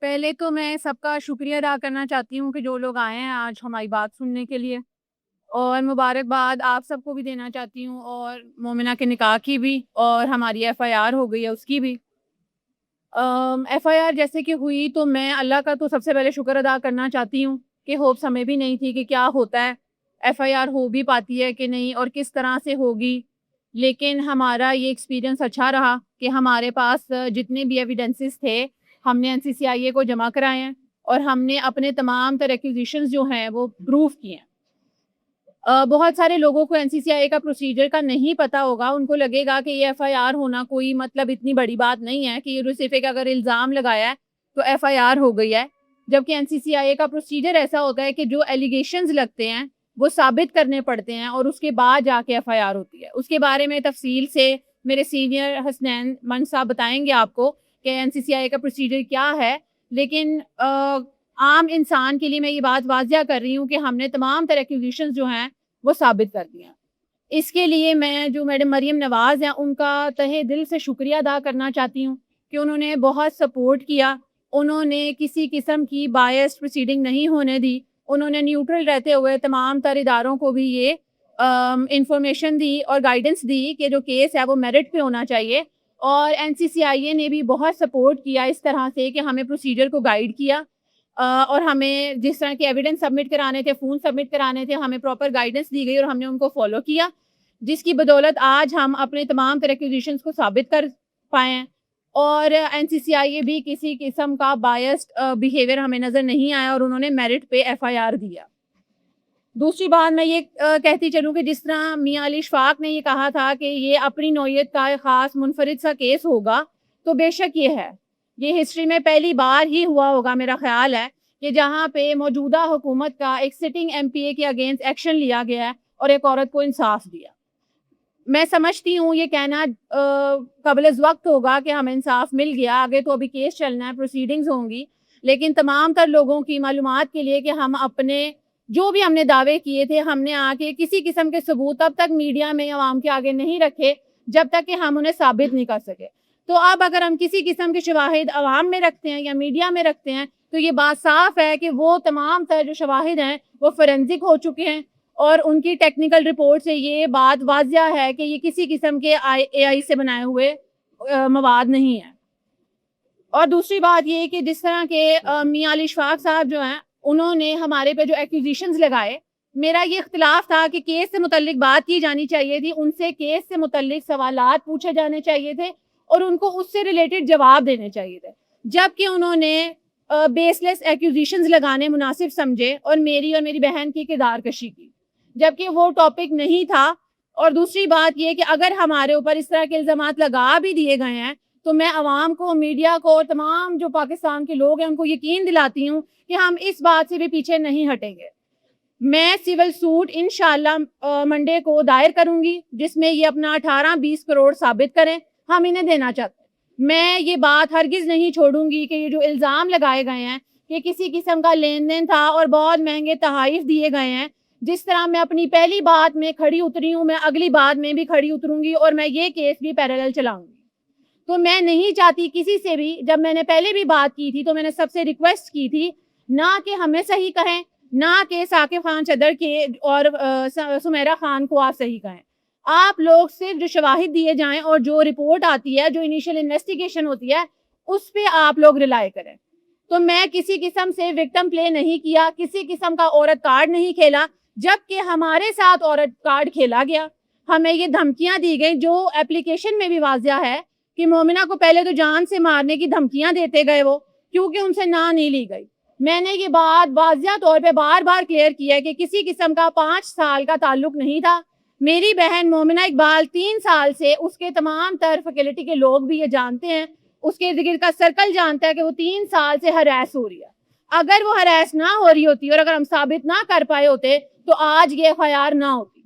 پہلے تو میں سب کا شکریہ ادا کرنا چاہتی ہوں کہ جو لوگ آئے ہیں آج ہماری بات سننے کے لیے، اور مبارکباد آپ سب کو بھی دینا چاہتی ہوں، اور مومنہ کے نکاح کی بھی، اور ہماری ایف آئی آر ہو گئی ہے اس کی بھی۔ ایف آئی آر جیسے کہ ہوئی تو میں اللہ کا تو سب سے پہلے شکر ادا کرنا چاہتی ہوں کہ ہوپس ہمیں بھی نہیں تھی کہ کیا ہوتا ہے، ایف آئی آر ہو بھی پاتی ہے کہ نہیں اور کس طرح سے ہوگی، لیکن ہمارا یہ ایکسپیرینس اچھا رہا کہ ہمارے پاس جتنے بھی ایویڈنسز تھے ہم نے این سی سی آئی اے کو جمع کرائے ہیں، اور ہم نے اپنے تمام تر ایکوزیشنز جو ہیں وہ پروف کیے ہیں۔ بہت سارے لوگوں کو این سی سی آئی اے کا پروسیجر کا نہیں پتا ہوگا، ان کو لگے گا کہ یہ ایف آئی آر ہونا کوئی مطلب اتنی بڑی بات نہیں ہے کہ یہ صرف ایک اگر الزام لگایا ہے تو ایف آئی آر ہو گئی ہے، جبکہ این سی سی آئی اے کا پروسیجر ایسا ہوتا ہے کہ جو ایلیگیشنز لگتے ہیں وہ ثابت کرنے پڑتے ہیں اور اس کے بعد جا کے ایف آئی آر ہوتی ہے۔ اس کے بارے میں تفصیل سے میرے سینئر حسنین من صاحب بتائیں گے آپ کو کہ این سی سی آئی اے کا پروسیجر کیا ہے، لیکن عام انسان کے لیے میں یہ بات واضح کر رہی ہوں کہ ہم نے تمام تر ایکوزیشنز جو ہیں وہ ثابت کر دیا۔ اس کے لیے میں جو میڈم مریم نواز ہیں ان کا تہہ دل سے شکریہ ادا کرنا چاہتی ہوں کہ انہوں نے بہت سپورٹ کیا، انہوں نے کسی قسم کی بائس پروسیڈنگ نہیں ہونے دی، انہوں نے نیوٹرل رہتے ہوئے تمام تر اداروں کو بھی یہ انفارمیشن دی اور گائیڈنس دی کہ جو کیس ہے وہ میرٹ پہ ہونا چاہیے، اور این سی سی آئی اے نے بھی بہت سپورٹ کیا اس طرح سے کہ ہمیں پروسیجر کو گائیڈ کیا، اور ہمیں جس طرح کے ایویڈنس سبمٹ کرانے تھے، فون سبمٹ کرانے تھے، ہمیں پراپر گائیڈنس دی گئی اور ہم نے ان کو فالو کیا، جس کی بدولت آج ہم اپنے تمام تر ایکوزیشنز کو ثابت کر پائے ہیں، اور این سی سی آئی اے بھی کسی قسم کا بائسڈ بیہیویئر ہمیں نظر نہیں آیا اور انہوں نے میرٹ پہ ایف آئی آر دیا۔ دوسری بات میں یہ کہتی چلوں کہ جس طرح میاں علی اشفاق نے یہ کہا تھا کہ یہ اپنی نوعیت کا ایک خاص منفرد سا کیس ہوگا، تو بے شک یہ ہے، یہ ہسٹری میں پہلی بار ہی ہوا ہوگا میرا خیال ہے کہ جہاں پہ موجودہ حکومت کا ایک سٹنگ ایم پی اے کے اگینسٹ ایکشن لیا گیا ہے اور ایک عورت کو انصاف دیا۔ میں سمجھتی ہوں یہ کہنا قبل از وقت ہوگا کہ ہمیں انصاف مل گیا، آگے تو ابھی کیس چلنا ہے، پروسیڈنگز ہوں گی، لیکن تمام تر لوگوں کی معلومات کے لیے کہ ہم اپنے جو بھی ہم نے دعوے کیے تھے ہم نے آ کے کسی قسم کے ثبوت تب تک میڈیا میں عوام کے آگے نہیں رکھے جب تک کہ ہم انہیں ثابت نہیں کر سکے۔ تو اب اگر ہم کسی قسم کے شواہد عوام میں رکھتے ہیں یا میڈیا میں رکھتے ہیں تو یہ بات صاف ہے کہ وہ تمام تر جو شواہد ہیں وہ فورینزک ہو چکے ہیں، اور ان کی ٹیکنیکل رپورٹ سے یہ بات واضح ہے کہ یہ کسی قسم کے اے آئی سے بنائے ہوئے مواد نہیں ہیں۔ اور دوسری بات یہ کہ جس طرح کے میاں علی اشفاق صاحب جو ہیں انہوں نے ہمارے پہ جو ایکوزیشنز لگائے، میرا یہ اختلاف تھا کہ کیس سے متعلق بات کی جانی چاہیے تھی، ان سے کیس سے متعلق سوالات پوچھے جانے چاہیے تھے اور ان کو اس سے ریلیٹڈ جواب دینے چاہیے تھے، جبکہ انہوں نے بیس لیس ایکوزیشنز لگانے مناسب سمجھے اور میری بہن کی کردار کشی کی، جبکہ وہ ٹاپک نہیں تھا۔ اور دوسری بات یہ کہ اگر ہمارے اوپر اس طرح کے الزامات لگا بھی دیے گئے ہیں تو میں عوام کو، میڈیا کو اور تمام جو پاکستان کے لوگ ہیں ان کو یقین دلاتی ہوں کہ ہم اس بات سے بھی پیچھے نہیں ہٹیں گے۔ میں سول سوٹ انشاءاللہ منڈے کو دائر کروں گی جس میں یہ اپنا 18-20 کروڑ ثابت کریں، ہم انہیں دینا چاہتے ہیں۔ میں یہ بات ہرگز نہیں چھوڑوں گی کہ یہ جو الزام لگائے گئے ہیں کہ کسی قسم کا لین دین تھا اور بہت مہنگے تحائف دیے گئے ہیں، جس طرح میں اپنی پہلی بات میں کھڑی اتری ہوں میں اگلی بات میں بھی کھڑی اتروں گی اور میں یہ کیس بھی پیرالل چلاؤں گی۔ تو میں نہیں چاہتی کسی سے بھی، جب میں نے پہلے بھی بات کی تھی تو میں نے سب سے ریکویسٹ کی تھی نہ کہ ہمیں صحیح کہیں، نہ کہ ثاقب خان چدر کے اور سمیرہ خان کو آپ صحیح کہیں، آپ لوگ صرف جو شواہد دیے جائیں اور جو رپورٹ آتی ہے، جو انیشل انویسٹیگیشن ہوتی ہے، اس پہ آپ لوگ ریلائی کریں۔ تو میں کسی قسم سے وکٹم پلے نہیں کیا، کسی قسم کا عورت کارڈ نہیں کھیلا، جبکہ ہمارے ساتھ عورت کارڈ کھیلا گیا، ہمیں یہ دھمکیاں دی گئیں جو اپلیکیشن میں بھی واضح ہے کہ مومنہ کو پہلے تو جان سے مارنے کی دھمکیاں دیتے گئے وہ، کیونکہ ان سے نہ نہیں لی گئی۔ میں نے یہ بات واضح طور پہ بار بار کلیئر کی ہے کہ کسی قسم کا 5 سال کا تعلق نہیں تھا۔ میری بہن مومنہ اقبال 3 سال سے، اس کے تمام تر فیکلٹی کے لوگ بھی یہ جانتے ہیں، اس کے ذکر کا سرکل جانتا ہے کہ وہ 3 سال سے ہراس ہو رہی ہے۔ اگر وہ ہراس نہ ہو رہی ہوتی اور اگر ہم ثابت نہ کر پائے ہوتے تو آج یہ خیار نہ ہوتی۔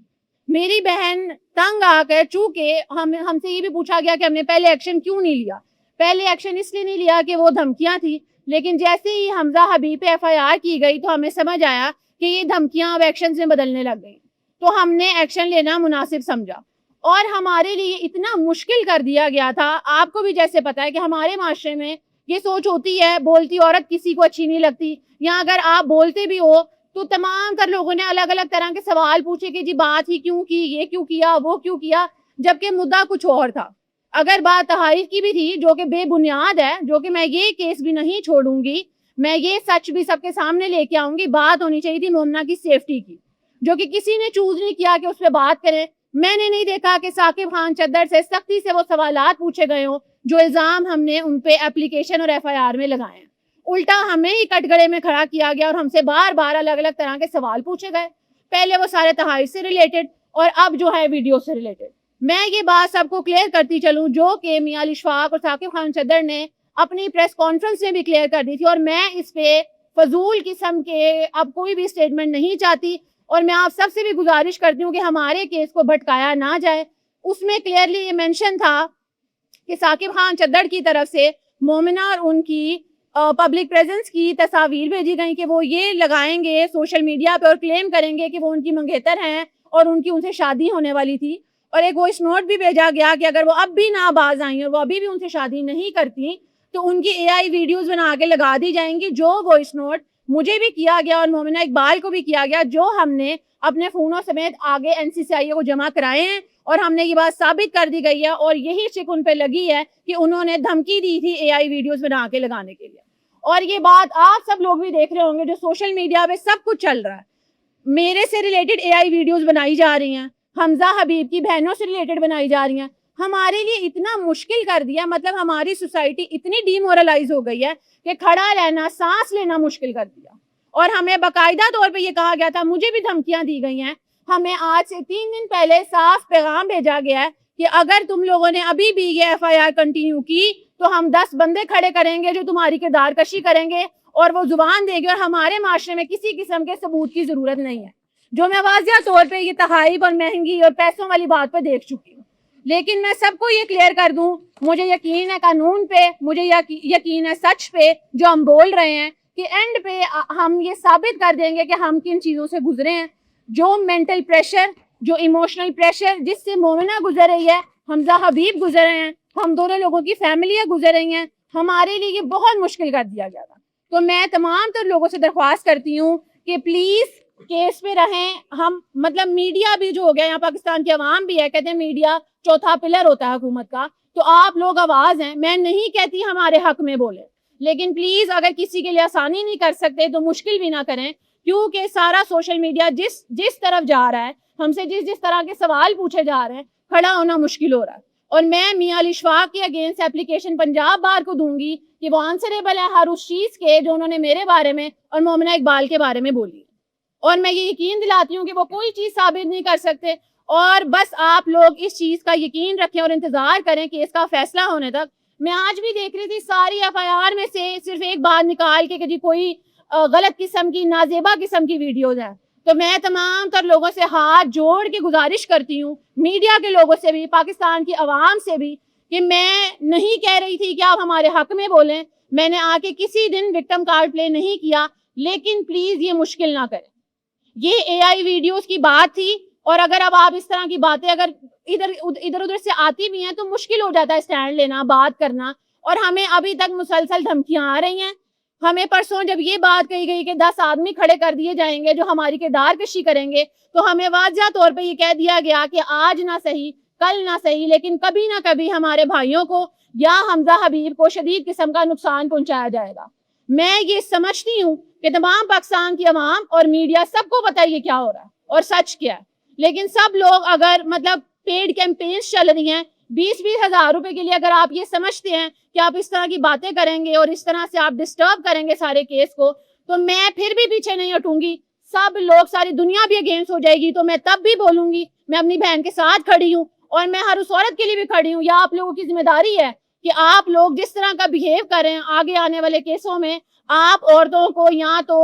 میری بہن تنگ آ کر، چونکہ ہم سے یہ بھی پوچھا گیا کہ ہم نے پہلے ایکشن کیوں نہیں لیا، پہلے ایکشن اس لیے نہیں لیا کہ وہ دھمکیاں تھی، لیکن جیسے ہی حمزہ حبیب پہ ایف آئی آر کی گئی تو ہمیں سمجھ آیا کہ یہ دھمکیاں اب ایکشن میں بدلنے لگ گئی، تو ہم نے ایکشن لینا مناسب سمجھا۔ اور ہمارے لیے اتنا مشکل کر دیا گیا تھا، آپ کو بھی جیسے پتا ہے کہ ہمارے معاشرے میں یہ سوچ ہوتی ہے بولتی عورت کسی کو اچھی نہیں لگتی، یا اگر آپ بولتے بھی ہو تو تمام تر لوگوں نے الگ الگ طرح کے سوال پوچھے کہ جی بات ہی کیوں کی، یہ کیوں کیا، وہ کیوں کیا، جبکہ مدعا کچھ اور تھا۔ اگر بات تحائف کی بھی تھی جو کہ بے بنیاد ہے، جو کہ میں یہ کیس بھی نہیں چھوڑوں گی، میں یہ سچ بھی سب کے سامنے لے کے آؤں گی، بات ہونی چاہیے تھی مومنہ کی سیفٹی کی، جو کہ کسی نے چوز نہیں کیا کہ اس پہ بات کریں۔ میں نے نہیں دیکھا کہ ثاقب خان چدر سے سختی سے وہ سوالات پوچھے گئے ہوں جو الزام ہم نے ان پہ اپلیکیشن اور ایف آئی آر میں لگائے ہیں۔ الٹا ہمیں ہی کٹ گڑے میں کھڑا کیا گیا اور ہم سے بار بار الگ الگ طرح کے سوال پوچھے گئے، پہلے وہ سارے تحائف سے ریلیٹڈ اور اب جو ہے ویڈیو سے ریلیٹڈ۔ میں یہ بات سب کو کلیئر کرتی چلوں جو کہ میاں علی اشفاق اور ثاقب خان چدر نے اپنی پریس کانفرنس میں بھی کلیئر کر دی تھی، اور میں اس پہ فضول قسم کے اب کوئی بھی اسٹیٹمنٹ نہیں چاہتی، اور میں آپ سب سے بھی گزارش کرتی ہوں کہ ہمارے کیس کو بھٹکایا نہ جائے۔ اس میں کلیئرلی یہ مینشن تھا کہ ثاقب خان چدر کی طرف سے مومنہ اور ان کی پبلک پریزنس کی تصاویر بھیجی گئیں کہ وہ یہ لگائیں گے سوشل میڈیا پہ اور کلیم کریں گے کہ وہ ان کی منگیتر ہیں اور ان کی ان سے شادی ہونے والی تھی، اور ایک وائس نوٹ بھی بھیجا گیا کہ اگر وہ اب بھی نہ باز آئیں اور وہ ابھی بھی ان سے شادی نہیں کرتی تو ان کی اے آئی ویڈیوز بنا کے لگا دی جائیں گی، جو وائس نوٹ مجھے بھی کیا گیا اور مومنہ اقبال کو بھی کیا گیا، جو ہم نے اپنے فونوں سمیت آگے این سی سی آئی اے کو جمع کرائے ہیں، اور ہم نے یہ بات ثابت کر دی گئی ہے، اور یہی شک ان پہ لگی ہے کہ انہوں نے دھمکی دی تھی اے آئی ویڈیوز بنا کے لگانے کے لیے۔ اور یہ بات آپ سب لوگ بھی دیکھ رہے ہوں گے جو سوشل میڈیا پہ سب کچھ چل رہا ہے، میرے سے ریلیٹڈ اے آئی ویڈیوز بنائی جا رہی ہیں، حمزہ حبیب کی بہنوں سے ریلیٹڈ بنائی جا رہی ہیں، ہمارے لیے اتنا مشکل کر دیا، مطلب ہماری سوسائٹی اتنی ڈی مورلائز ہو گئی ہے کہ کھڑا رہنا، سانس لینا مشکل کر دیا، اور ہمیں باقاعدہ طور پہ یہ کہا گیا تھا، مجھے بھی دھمکیاں دی گئی ہیں، ہمیں آج سے 3 دن پہلے صاف پیغام بھیجا گیا ہے کہ اگر تم لوگوں نے ابھی بھی یہ ایف آئی آر کنٹینیو کی تو ہم 10 بندے کھڑے کریں گے جو تمہاری کردار کشی کریں گے اور وہ زبان دیں گے، اور ہمارے معاشرے میں کسی قسم کے ثبوت کی ضرورت نہیں ہے، جو میں واضح طور پہ یہ تحائف اور مہنگی اور پیسوں والی بات پہ دیکھ چکی ہوں۔ لیکن میں سب کو یہ کلیئر کر دوں، مجھے یقین ہے قانون پہ، مجھے یقین ہے سچ پہ جو ہم بول رہے ہیں، کہ اینڈ پہ ہم یہ ثابت کر دیں گے کہ ہم کن چیزوں سے گزرے ہیں، جو مینٹل پریشر، جو ایموشنل پریشر جس سے مومنہ گزر رہی ہے، حمزہ حبیب گزر رہے ہیں، ہم دونوں لوگوں کی فیملیاں گزر رہی ہیں، ہمارے لیے یہ بہت مشکل کر دیا گیا تھا۔ تو میں تمام تر لوگوں سے درخواست کرتی ہوں کہ پلیز کیس پہ رہیں، ہم مطلب میڈیا بھی جو ہو گیا، یہاں پاکستان کی عوام بھی ہے، کہتے ہیں میڈیا چوتھا پلر ہوتا ہے حکومت کا، تو آپ لوگ آواز ہیں، میں نہیں کہتی ہمارے حق میں بولیں، لیکن پلیز اگر کسی کے لیے آسانی نہیں کر سکتے تو مشکل بھی نہ کریں، کیونکہ سارا سوشل میڈیا جس طرف جا رہا ہے، ہم سے جس طرح کے سوال پوچھے جا رہے ہیں، کھڑا ہونا مشکل ہو رہا ہے۔ اور میں میاں علی اشفاق کے اگینسٹ اپلیکیشن پنجاب بار کو دوں گی کہ وہ آنسریبل ہے ہر اس چیز کے جو انہوں نے میرے بارے میں اور مومنہ اقبال کے بارے میں بولی، اور میں یہ یقین دلاتی ہوں کہ وہ کوئی چیز ثابت نہیں کر سکتے، اور بس آپ لوگ اس چیز کا یقین رکھیں اور انتظار کریں کہ اس کا فیصلہ ہونے تک۔ میں آج بھی دیکھ رہی تھی ساری ایف آئی آر میں سے صرف ایک بات نکال کے کہ جی کوئی غلط قسم کی، نازیبا قسم کی ویڈیوز ہیں، تو میں تمام تر لوگوں سے ہاتھ جوڑ کے گزارش کرتی ہوں، میڈیا کے لوگوں سے بھی، پاکستان کی عوام سے بھی، کہ میں نہیں کہہ رہی تھی کہ آپ ہمارے حق میں بولیں، میں نے آ کے کسی دن وکٹم کارڈ پلے نہیں کیا، لیکن پلیز یہ مشکل نہ کریں۔ یہ اے آئی ویڈیوز کی بات تھی، اور اگر اب آپ اس طرح کی باتیں اگر ادھر ادھر سے آتی بھی ہیں تو مشکل ہو جاتا ہے اسٹینڈ لینا، بات کرنا، اور ہمیں ابھی تک مسلسل دھمکیاں آ رہی ہیں۔ ہمیں پرسوں جب یہ بات کہی گئی کہ 10 آدمی کھڑے کر دیے جائیں گے جو ہماری کردار کشی کریں گے، تو ہمیں واضح طور پہ یہ کہہ دیا گیا کہ آج نہ صحیح، کل نہ صحیح، لیکن کبھی نہ کبھی ہمارے بھائیوں کو یا حمزہ حبیب کو شدید قسم کا نقصان پہنچایا جائے گا۔ میں یہ سمجھتی ہوں کہ تمام پاکستان کی عوام اور میڈیا سب کو پتہ ہے یہ کیا ہو رہا ہے اور سچ کیا ہے، لیکن سب لوگ اگر مطلب پیڈ کیمپینز چل رہی ہیں 20-20 ہزار روپے کے لیے، اگر آپ یہ سمجھتے ہیں کہ آپ اس طرح کی باتیں کریں گے اور اس طرح سے آپ ڈسٹرب کریں گے سارے کیس کو، تو میں پھر بھی پیچھے نہیں ہٹوں گی، سب لوگ، ساری دنیا بھی اگینسٹ ہو جائے گی تو میں تب بھی بولوں گی، میں اپنی بہن کے ساتھ کھڑی ہوں، اور میں ہر اس عورت کے لیے بھی کھڑی ہوں۔ یا آپ لوگوں کی ذمہ داری ہے کہ آپ لوگ جس طرح کا بیہیو کریں آگے آنے والے کیسوں میں، آپ عورتوں کو یا تو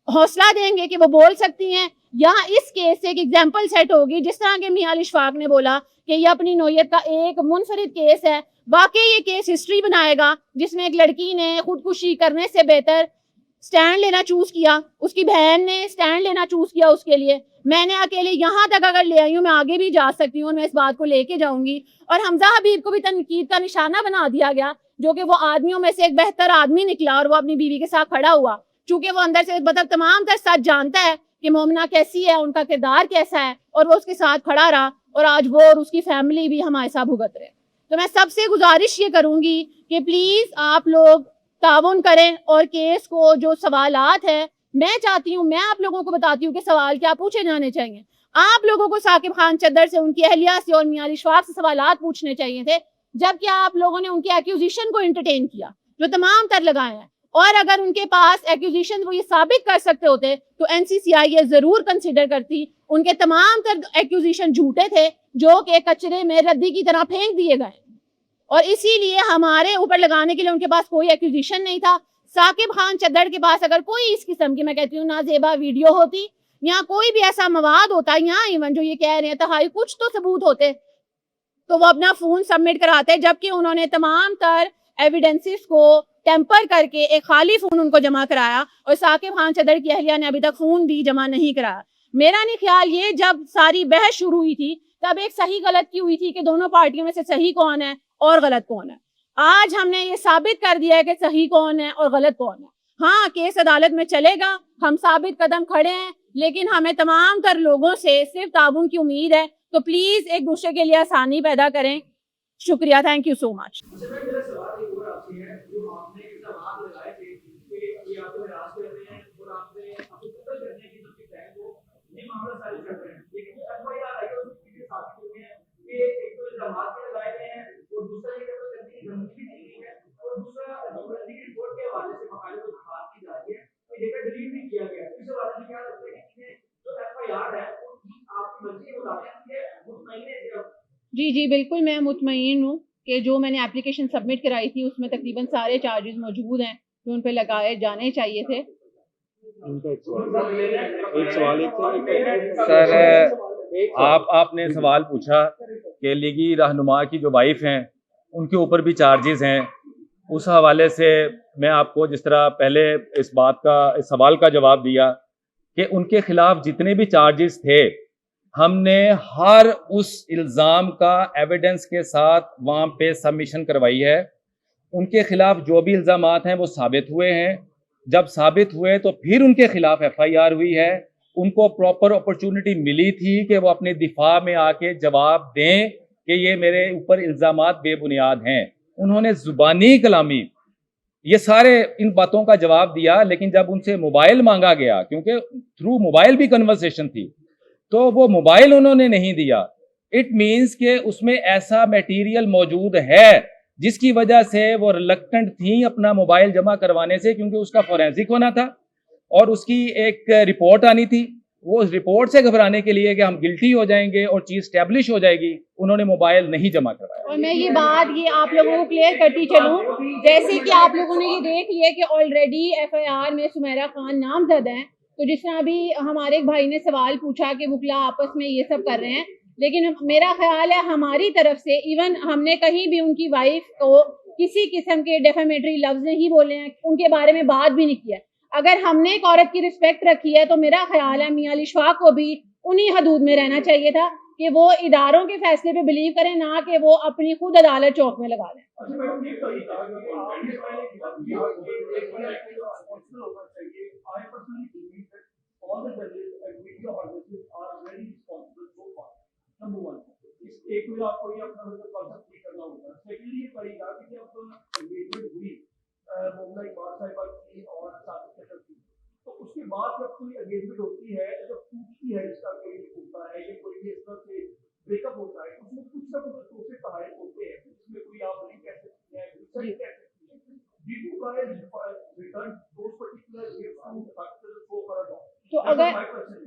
حوصلہ دیں گے کہ وہ بول سکتی ہیں، یا اس کیس سے ایک ایگزامپل سیٹ ہوگی، جس طرح کے میاں علی اشفاق نے بولا کہ یہ اپنی نوعیت کا ایک منفرد کیس ہے، واقعی یہ کیس ہسٹری بنائے گا، جس میں ایک لڑکی نے خودکشی کرنے سے بہتر سٹینڈ لینا چوز کیا، اس کی بہن نے سٹینڈ لینا چوز کیا اس کے لیے، میں نے اکیلے یہاں تک اگر لے آئی ہوں، میں آگے بھی جا سکتی ہوں اور میں اس بات کو لے کے جاؤں گی۔ اور حمزہ حبیب کو بھی تنقید کا نشانہ بنا دیا گیا، جو کہ وہ آدمیوں میں سے ایک بہتر آدمی نکلا اور وہ اپنی بیوی کے ساتھ کھڑا ہوا، چونکہ وہ اندر سے مطلب تمام تر سچ جانتا ہے کہ مومنہ کیسی ہے، ان کا کردار کیسا ہے، اور وہ اس کے ساتھ کھڑا رہا، اور آج وہ اور اس کی فیملی بھی ہمارے ساتھ بھگت رہے۔ تو میں سب سے گزارش یہ کروں گی کہ پلیز آپ لوگ تعاون کریں، اور کیس کو جو سوالات ہیں میں چاہتی ہوں، میں آپ لوگوں کو بتاتی ہوں کہ سوال کیا پوچھے جانے چاہیے۔ آپ لوگوں کو ثاقب خان چدر سے، ان کی اہلیہ سے اور میاں علی اشفاق سے سوالات پوچھنے چاہیے تھے، جبکہ آپ لوگوں نے ان کی ایکوزیشن کو انٹرٹین کیا جو تمام تر لگائے ہیں۔ اور اگر ان کے پاس ایکوزیشن وہ یہ ثابت کر سکتے ہوتے تو این سی سی آئی یہ ضرور کنسیڈر کرتی۔ ان کے تمام تر ایکوزیشن جھوٹے تھے جو کہ کچرے میں ردی کی طرح پھینک دیے گئے، اور اسی لیے ہمارے اوپر لگانے کے لیے ان کے پاس کوئی ایکوزیشن نہیں تھا۔ ثاقب خان چدر کے پاس اگر کوئی اس قسم کی، میں کہتی ہوں، نازیبا ویڈیو ہوتی یا کوئی بھی ایسا مواد ہوتا، یا ایون جو یہ کہہ رہے ہیں تہائی کچھ تو ثبوت ہوتے، تو وہ اپنا فون سبمٹ کراتے، جبکہ انہوں نے تمام تر ایویڈنسز کو ٹیمپر کر کے ایک خالی فون ان کو جمع کرایا، اور ثاقب خان چدر کی اہلیہ نے ابھی تک فون بھی جمع نہیں کرایا۔ میرا نہیں خیال یہ جب ساری بحث شروع ہوئی تھی تب ایک صحیح غلط کی ہوئی تھی کہ دونوں پارٹیوں میں سے صحیح کون ہے اور غلط کون ہے۔ آج ہم نے یہ ثابت کر دیا ہے کہ صحیح کون ہے اور غلط کون ہے۔ ہاں، کیس عدالت میں چلے گا، ہم ثابت قدم کھڑے ہیں، لیکن ہمیں تمام تر لوگوں سے صرف تعاون کی امید ہے، تو پلیز ایک دوسرے کے لیے آسانی پیدا کریں۔ شکریہ، تھینک یو سو مچ۔ جی بالکل، میں مطمئن ہوں کہ جو میں نے اپلیکیشن سبمٹ کرائی تھی اس میں تقریباً سارے چارجز موجود ہیں جو ان پہ لگائے جانے چاہیے تھے۔ سر، آپ نے سوال پوچھا کہ لیگی رہنما کی جو وائف ہیں ان کے اوپر بھی چارجز ہیں، اس حوالے سے میں آپ کو جس طرح پہلے اس سوال کا جواب دیا کہ ان کے خلاف جتنے بھی چارجز تھے ہم نے ہر اس الزام کا ایویڈنس کے ساتھ وہاں پہ سبمیشن کروائی ہے۔ ان کے خلاف جو بھی الزامات ہیں وہ ثابت ہوئے ہیں، جب ثابت ہوئے تو پھر ان کے خلاف ایف آئی آر ہوئی ہے۔ ان کو پراپر اپرچونٹی ملی تھی کہ وہ اپنے دفاع میں آ کے جواب دیں کہ یہ میرے اوپر الزامات بے بنیاد ہیں۔ انہوں نے زبانی کلامی یہ سارے ان باتوں کا جواب دیا، لیکن جب ان سے موبائل مانگا گیا، کیونکہ تھرو موبائل بھی کنورسیشن تھی، تو وہ موبائل انہوں نے نہیں دیا۔ اٹ مینس کہ اس میں ایسا میٹیریل موجود ہے جس کی وجہ سے وہ ریلکٹنٹ تھیں اپنا موبائل جمع کروانے سے، کیونکہ اس کا فورینسک ہونا تھا اور اس کی ایک رپورٹ آنی تھی۔ وہ اس رپورٹ سے گھبرانے کے لیے کہ ہم گلٹی ہو جائیں گے اور چیز اسٹیبلش ہو جائے گی، انہوں نے موبائل نہیں جمع کروایا۔ اور میں یہ بات آپ لوگوں کو کلیئر کرتی چلوں، جیسے کہ آپ لوگوں نے یہ دیکھ لیا کہ آلریڈی ایف آئی آر میں سمیرہ خان نامزد ہیں، تو جس طرح ابھی ہمارے ایک بھائی نے سوال پوچھا کہ وکلا آپس میں یہ سب کر رہے ہیں، لیکن میرا خیال ہے ہماری طرف سے ایون ہم نے کہیں بھی ان کی وائف کو کسی قسم کے ڈیفیمیٹری لفظ نہیں بولے ہیں، ان کے بارے میں بات بھی نہیں کیا۔ اگر ہم نے ایک عورت کی رسپیکٹ رکھی ہے تو میرا خیال ہے میاں علی اشفاق کو بھی انہی حدود میں رہنا چاہیے تھا کہ وہ اداروں کے فیصلے پہ بلیو کریں، نہ کہ وہ اپنی خود عدالت چوک میں لگا لیں۔ تو اس کے بعد جب کوئی انگیجمنٹ ہوتی ہے، جب ٹوٹتی ہے، اس کا کوئی ہوتا ہے یا کوئی بھی اس طرح سے بریک اپ ہوتا ہے، اس میں کچھ نہ کچھ دوسرے تحائف ہوتے ہیں، اس میں کوئی آپ نہیں کہہ سکتی ہیں، ریسرچ کہہ سکتی ہیں۔ Did you guys return those particular gifts to تو اگر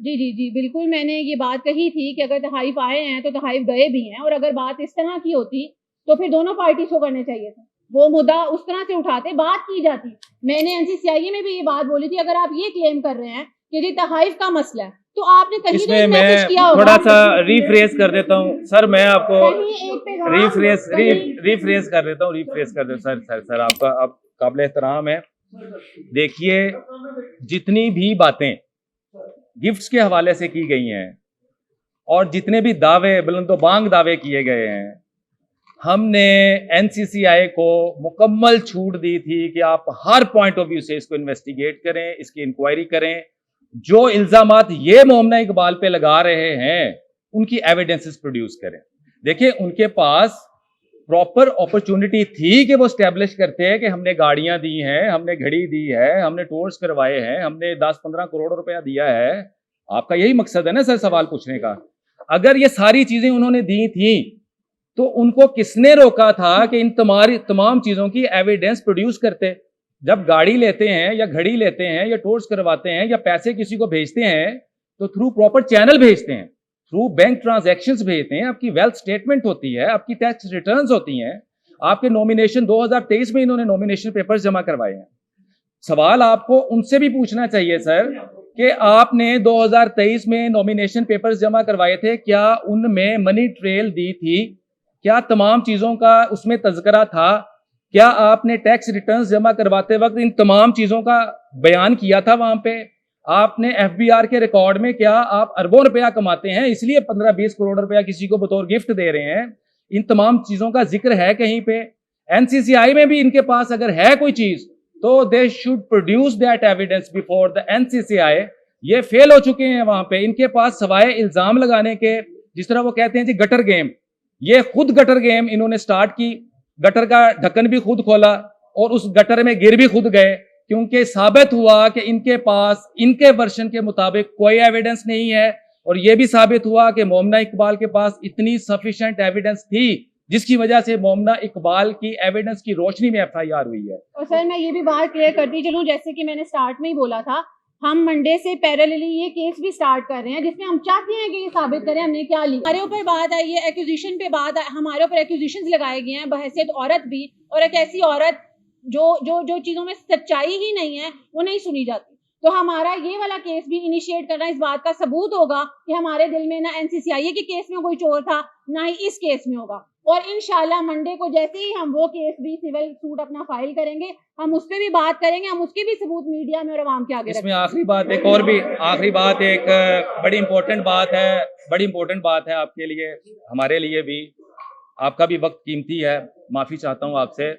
جی بالکل، میں نے یہ بات کہی تھی کہ اگر تحائف آئے ہیں تو تحائف گئے بھی ہیں، اور اگر بات اس طرح کی ہوتی تو پھر دونوں پارٹیز کو کرنے چاہیے تھا، وہ مدعا اس طرح سے اٹھاتے، بات کی جاتی۔ میں نے این سی سی آئی اے میں بھی یہ بات بولی تھی، اگر آپ یہ کلیم کر رہے ہیں کہ یہ تحائف کا مسئلہ ہے تو آپ نے کہیں تو میسج کیا ہوگا۔ تھوڑا سا ریفریز کر دیتا ہوں سر، میں آپ کو ریفریز کر دیتا ہوں سر آپ قابل احترام ہے۔ دیکھیے، جتنی بھی باتیں گفٹس کے حوالے سے کی گئی ہیں اور جتنے بھی دعوے بلند و بانگ دعوے کیے گئے ہیں، ہم نے NCCI کو مکمل چھوٹ دی تھی کہ آپ ہر پوائنٹ آف ویو سے اس کو انویسٹیگیٹ کریں، اس کی انکوائری کریں، جو الزامات یہ مومنہ اقبال پہ لگا رہے ہیں ان کی ایویڈنسز پروڈیوس کریں. دیکھیں ان کے پاس پراپر اپرچونٹی تھی کہ وہ اسٹیبلش کرتے ہیں کہ ہم نے گاڑیاں دی ہیں، ہم نے گھڑی دی ہے، ہم نے ٹورس کروائے ہیں، ہم نے 10-15 کروڑ روپیہ دیا ہے. آپ کا یہی مقصد ہے نا سر سوال پوچھنے کا. اگر یہ ساری چیزیں انہوں نے دی تھیں تو ان کو کس نے روکا تھا کہ ان تمام چیزوں کی ایویڈنس پروڈیوس کرتے؟ جب گاڑی لیتے ہیں یا گھڑی لیتے ہیں یا ٹورس کرواتے ہیں یا پیسے کسی کو بھیجتے ہیں تو تھرو پراپر چینل بھیجتے ہیں، تھرو بینک ٹرانزیکشنز بھیجتے ہیں، آپ کی ویلتھ سٹیٹمنٹ ہوتی ہے، آپ کی ٹیکس ریٹرنز ہوتی ہیں، آپ کے نومینیشن 2023 میں انہوں نے نومینیشن پیپرز جمع کروائے ہیں. سوال آپ کو ان سے بھی پوچھنا چاہیے سر کہ آپ نے 2023 میں نومینیشن پیپرز جمع کروائے تھے، کیا ان میں منی ٹریل دی تھی؟ کیا تمام چیزوں کا اس میں تذکرہ تھا؟ کیا آپ نے ٹیکس ریٹرنز جمع کرواتے وقت ان تمام چیزوں کا بیان کیا تھا وہاں پہ؟ آپ نے FBR کے ریکارڈ میں کیا آپ اربوں روپیہ کماتے ہیں اس لیے 15-20 کروڑ روپیہ کسی کو بطور گفٹ دے رہے ہیں؟ ان تمام چیزوں کا ذکر ہے کہیں پہ؟ NCCI میں بھی ان کے پاس اگر ہے کوئی چیز تو they should produce that evidence before the NCCI. یہ فیل ہو چکے ہیں وہاں پہ. ان کے پاس سوائے الزام لگانے کے، جس طرح وہ کہتے ہیں جی گٹر گیم، یہ خود گٹر گیم انہوں نے سٹارٹ کی، گٹر کا ڈھکن بھی خود کھولا اور اس گٹر میں گر بھی خود گئے، کیونکہ ثابت ہوا کہ ان کے پاس ان کے ورشن کے مطابق کوئی ایویڈنس نہیں ہے. اور یہ بھی ثابت ہوا کہ مومنہ اقبال کے پاس اتنی سفیشینٹ ایویڈنس تھی جس کی وجہ سے مومنہ اقبال کی ایویڈنس کی روشنی میں FIR ہوئی ہے. اور سر میں یہ بھی بات کلیئر کرتی چلوں، جیسے کہ میں نے سٹارٹ میں ہی بولا تھا، ہم منڈے سے پیراللی یہ کیس بھی سٹارٹ کر رہے ہیں جس میں ہم چاہتے ہیں کہ یہ ثابت کریں ہم نے کیا لی. ہمارے اوپر بات آئی ہے ایکوزیشن پہ، ہمارے اوپر ایکوزیشنز لگائے گئے ہیں بحیثیت عورت بھی، اور ایک ایسی عورت جو چیزوں میں سچائی ہی نہیں ہے وہ نہیں سنی جاتی. تو ہمارا یہ والا کیس بھی انیشیٹ کرنا اس بات کا ثبوت ہوگا کہ ہمارے دل میں نہ NCCI کے کیس میں کوئی چور تھا نہ ہی اس کیس میں ہوگا. اور انشاءاللہ منڈے کو جیسے ہی ہم وہ کیس بھی سول سوٹ اپنا فائل کریں گے، ہم اس پہ بھی بات کریں گے، ہم اس کے بھی ثبوت میڈیا میں اور عوام کے آگے اس میں آخری بات ایک اور بھی آخری بات ایک بڑی امپورٹنٹ بات ہے آپ کے لیے، ہمارے لیے بھی. آپ کا بھی وقت قیمتی ہے، معافی چاہتا ہوں آپ سے.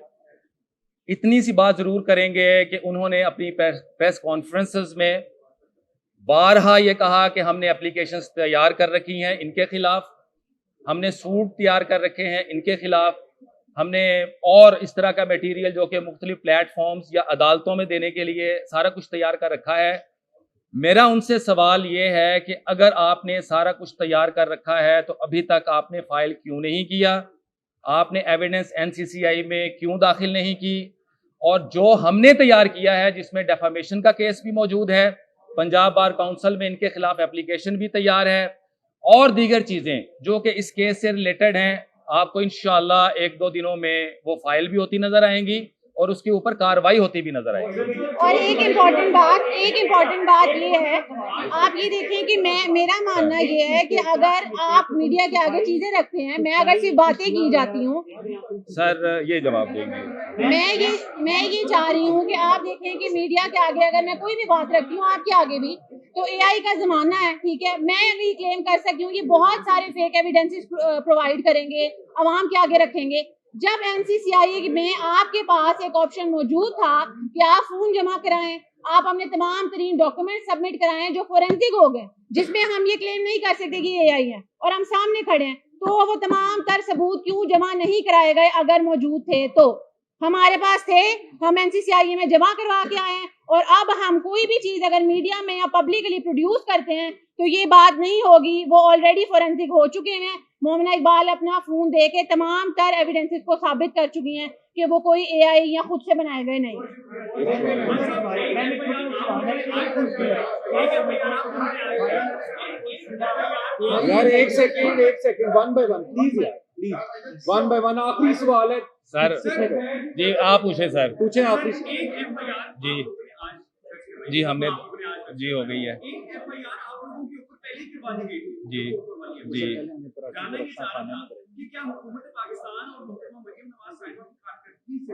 اتنی سی بات ضرور کریں گے کہ انہوں نے اپنی پریس کانفرنسز میں بارہا یہ کہا کہ ہم نے اپلیکیشنز تیار کر رکھی ہیں ان کے خلاف، ہم نے سوٹ تیار کر رکھے ہیں ان کے خلاف، ہم نے اور اس طرح کا میٹیریل جو کہ مختلف پلیٹ فارمز یا عدالتوں میں دینے کے لیے سارا کچھ تیار کر رکھا ہے. میرا ان سے سوال یہ ہے کہ اگر آپ نے سارا کچھ تیار کر رکھا ہے تو ابھی تک آپ نے فائل کیوں نہیں کیا؟ آپ نے ایویڈنس NCCI میں کیوں داخل نہیں کی؟ اور جو ہم نے تیار کیا ہے جس میں ڈیفامیشن کا کیس بھی موجود ہے، پنجاب بار کونسل میں ان کے خلاف اپلیکیشن بھی تیار ہے، اور دیگر چیزیں جو کہ اس کیس سے ریلیٹڈ ہیں، آپ کو انشاءاللہ 1-2 دنوں میں وہ فائل بھی ہوتی نظر آئیں گی اور اس کے اوپر کارروائی ہوتی بھی نظر آئے گی. اور ایک امپورٹنٹ بات یہ ہے، آپ یہ دیکھیں کہ میرا ماننا یہ ہے کہ اگر آپ میڈیا کے آگے چیزیں رکھتے ہیں، میں اگر صرف باتیں کی جاتی ہوں، سر یہ جواب دیں گے. میں یہ چاہ رہی ہوں کہ آپ دیکھیں کہ میڈیا کے آگے اگر میں کوئی بھی بات رکھتی ہوں آپ کے آگے بھی، تو AI کا زمانہ ہے، ٹھیک ہے، میں بھی کلیم کر سکتی ہوں کہ بہت سارے فیک ایویڈنسز پرووائڈ کریں گے، عوام کے آگے رکھیں گے. جب NCCI میں آپ کے پاس ایک آپشن موجود تھا کہ آپ فون جمع کرائیں، آپ اپنے تمام ترین ڈاکومنٹ سبمٹ کرائیں جو فورینسک ہو گئے، جس میں ہم یہ کلیم نہیں کر سکتے کہ یہ AI ہے اور ہم سامنے کھڑے ہیں، تو وہ تمام تر ثبوت کیوں جمع نہیں کرائے گئے؟ اگر موجود تھے تو ہمارے پاس تھے، ہم NCCI میں جمع کروا کے آئے ہیں. اور اب ہم کوئی بھی چیز اگر میڈیا میں یا پبلکلی پروڈیوس کرتے ہیں تو یہ بات نہیں ہوگی، وہ آلریڈی فورینسک ہو چکے ہیں. مومنہ اقبال اپنا فون دے کے تمام تر ایویڈنسز کو ثابت کر چکی ہیں کہ وہ کوئی AI یا خود سے بنائے گئے نہیں. یار ایک second one by one please one by one. آخری سوال ہے سر. جی آپ پوچھیں سر. پوچھیں آخری. جی ہم نے جی ہو گئی ہے. جی جی کیا حکومت پاکستان اور محترمہ مریم نواز صاحبہ کی کارکردگی سے